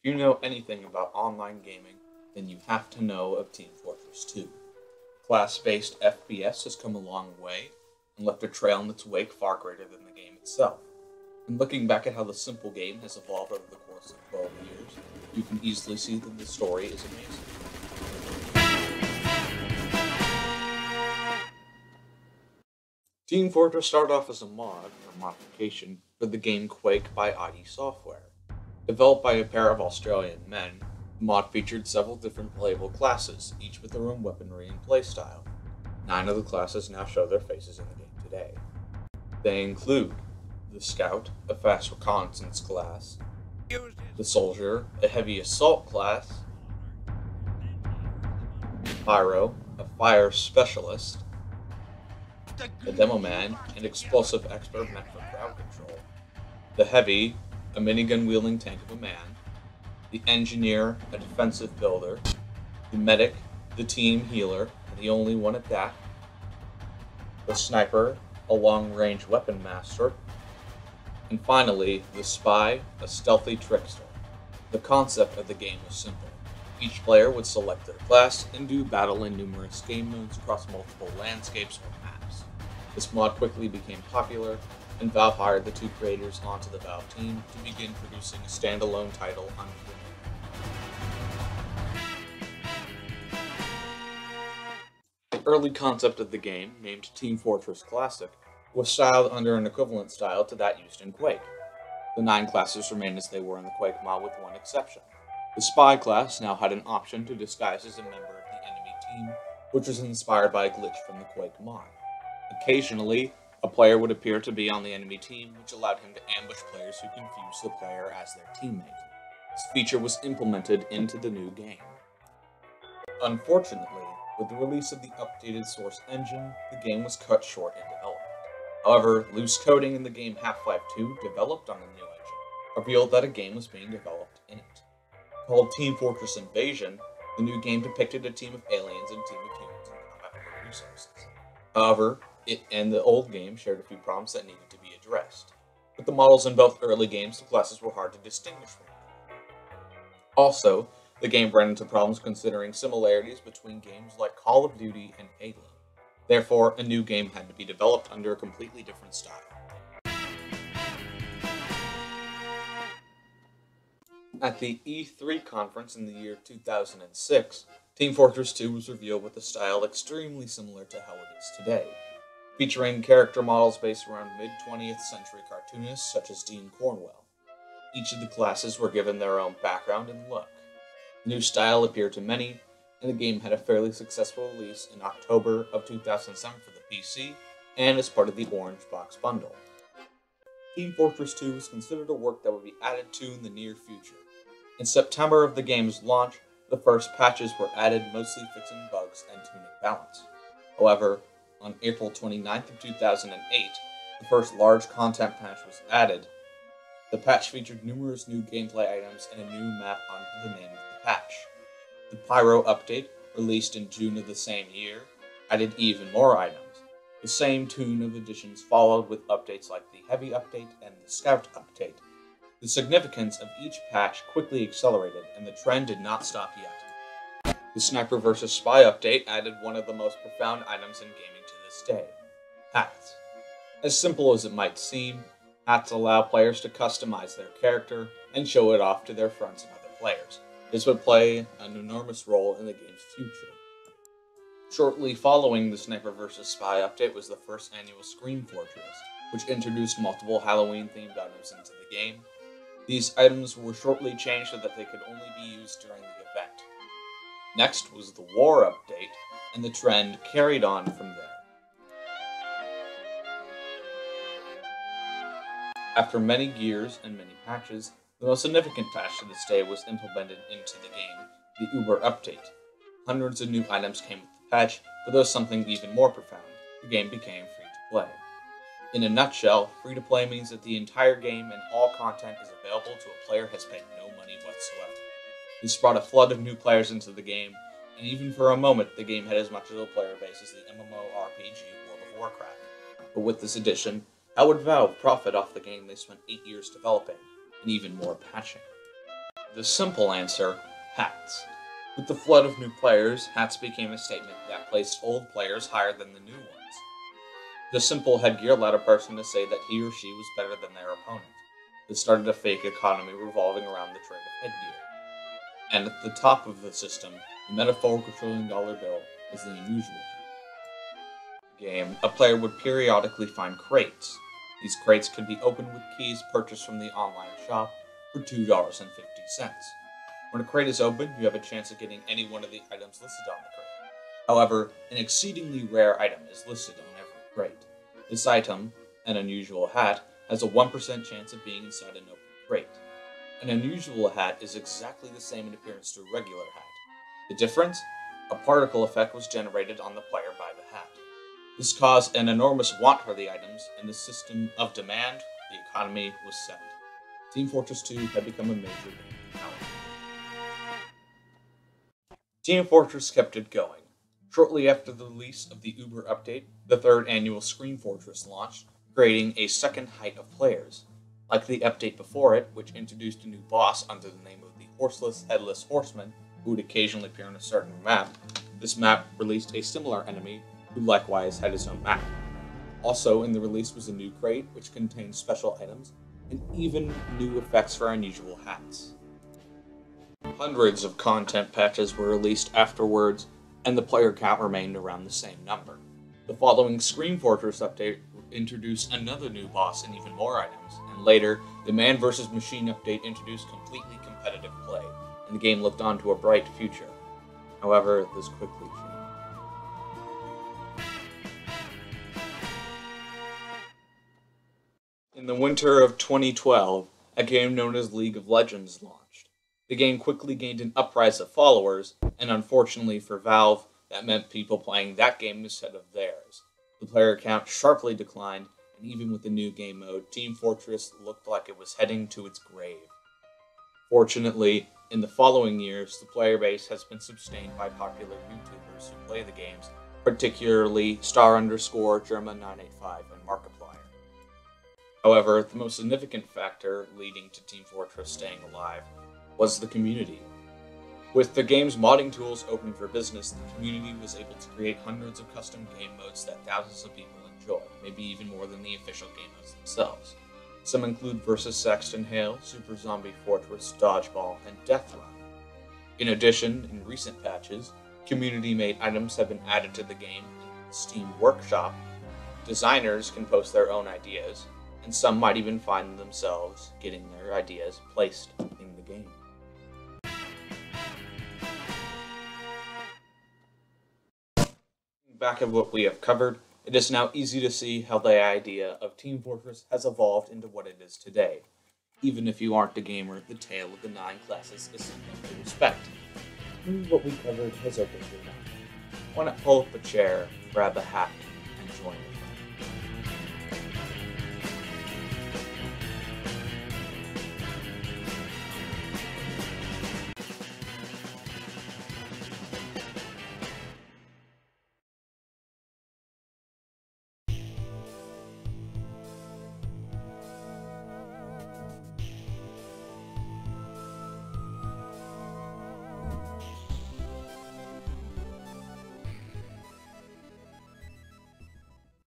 If you know anything about online gaming, then you have to know of Team Fortress 2. Class-based FPS has come a long way and left a trail in its wake far greater than the game itself. And looking back at how the simple game has evolved over the course of 12 years, you can easily see that the story is amazing. Team Fortress started off as a mod, or modification, for the game Quake by ID Software. Developed by a pair of Australian men, the mod featured several different playable classes, each with their own weaponry and playstyle. 9 of the classes now show their faces in the game today. They include the Scout, a fast reconnaissance class, the Soldier, a heavy assault class, Pyro, a fire specialist, the Demo Man, an explosive expert meant for crowd control, the Heavy, a minigun wielding tank of a man, the Engineer, a defensive builder, the Medic, the team healer, and the only one at that, the Sniper, a long-range weapon master, and finally, the Spy, a stealthy trickster. The concept of the game was simple. Each player would select their class and do battle in numerous game modes across multiple landscapes or maps. This mod quickly became popular, and Valve hired the 2 creators onto the Valve team to begin producing a standalone title under the name. The early concept of the game, named Team Fortress Classic, was styled under an equivalent style to that used in Quake. The 9 classes remained as they were in the Quake mod with one exception. The Spy class now had an option to disguise as a member of the enemy team, which was inspired by a glitch from the Quake mod. Occasionally, a player would appear to be on the enemy team, which allowed him to ambush players who confused the player as their teammate. This feature was implemented into the new game. Unfortunately, with the release of the updated source engine, the game was cut short in development. However, loose coding in the game Half-Life 2, developed on the new engine, revealed that a game was being developed in it. Called Team Fortress Invasion, the new game depicted a team of aliens and a team of humans in combat over resources. However, it and the old game shared a few problems that needed to be addressed. With the models in both early games, the classes were hard to distinguish from one another. Also, the game ran into problems considering similarities between games like Call of Duty and Halo. Therefore, a new game had to be developed under a completely different style. At the E3 conference in the year 2006, Team Fortress 2 was revealed with a style extremely similar to how it is today, featuring character models based around mid-20th century cartoonists such as Dean Cornwell. Each of the classes were given their own background and look. The new style appeared to many, and the game had a fairly successful release in October of 2007 for the PC and as part of the Orange Box bundle. Team Fortress 2 was considered a work that would be added to in the near future. In September of the game's launch, the first patches were added, mostly fixing bugs and tuning balance. However, on April 29th of 2008, the first large content patch was added. The patch featured numerous new gameplay items and a new map under the name of the patch. The Pyro update, released in June of the same year, added even more items. The same tune of additions followed with updates like the Heavy update and the Scout update. The significance of each patch quickly accelerated, and the trend did not stop yet. The Sniper vs. Spy update added one of the most profound items in gaming to this day: hats. As simple as it might seem, hats allow players to customize their character and show it off to their friends and other players. This would play an enormous role in the game's future. Shortly following the Sniper vs. Spy update was the first annual Scream Fortress, which introduced multiple Halloween-themed items into the game. These items were shortly changed so that they could only be used during the event. Next was the War update, and the trend carried on from there. After many years and many patches, the most significant patch to this day was implemented into the game, the Uber update. Hundreds of new items came with the patch, but there was something even more profound: the game became free to play. In a nutshell, free-to-play means that the entire game and all content is available to a player who has paid no money whatsoever. This brought a flood of new players into the game, and even for a moment, the game had as much of a player base as the MMORPG World of Warcraft. But with this addition, how would Valve profit off the game they spent 8 years developing, and even more patching? The simple answer: hats. With the flood of new players, hats became a statement that placed old players higher than the new ones. The simple headgear allowed a person to say that he or she was better than their opponent. This started a fake economy revolving around the trade of headgear. And at the top of the system, the metaphorical $1 trillion bill was the unusual hat. Game, a player would periodically find crates. These crates could be opened with keys purchased from the online shop for $2.50. When a crate is opened, you have a chance of getting any one of the items listed on the crate. However, an exceedingly rare item is listed on every crate. This item, an unusual hat, has a 1% chance of being inside an open crate. An unusual hat is exactly the same in appearance to a regular hat. The difference? A particle effect was generated on the player by the hat. This caused an enormous want for the items, and the system of demand, the economy, was set. Team Fortress 2 had become a major gaming power. Team Fortress kept it going. Shortly after the release of the Uber update, the third annual Screen Fortress launched, creating a second height of players. Like the update before it, which introduced a new boss under the name of the Horseless Headless Horseman, who would occasionally appear on a certain map, this map released a similar enemy, who likewise had his own map. Also in the release was a new crate, which contained special items, and even new effects for unusual hats. Hundreds of content patches were released afterwards, and the player count remained around the same number. The following Screen Fortress update introduced another new boss and even more items, and later, the Man vs. Machine update introduced completely competitive play, and the game looked on to a bright future. However, this quickly changed. In the winter of 2012, a game known as League of Legends launched. The game quickly gained an uprise of followers, and unfortunately for Valve, that meant people playing that game instead of theirs. The player count sharply declined, and even with the new game mode, Team Fortress looked like it was heading to its grave. Fortunately, in the following years, the player base has been sustained by popular YouTubers who play the games, particularly star_German985 and Markiplier. However, the most significant factor leading to Team Fortress staying alive was the community. With the game's modding tools open for business, the community was able to create hundreds of custom game modes that thousands of people enjoy, maybe even more than the official game modes themselves. Some include Versus Saxton Hale, Super Zombie Fortress, Dodgeball, and Death Run. In addition, in recent patches, community-made items have been added to the game in the Steam Workshop. Designers can post their own ideas, and some might even find themselves getting their ideas placed in the game. Back at what we have covered, it is now easy to see how the idea of Team Fortress has evolved into what it is today. Even if you aren't a gamer, the tale of the 9 classes is something to respect. What we covered has opened your mind. Why not pull up a chair, grab a hat,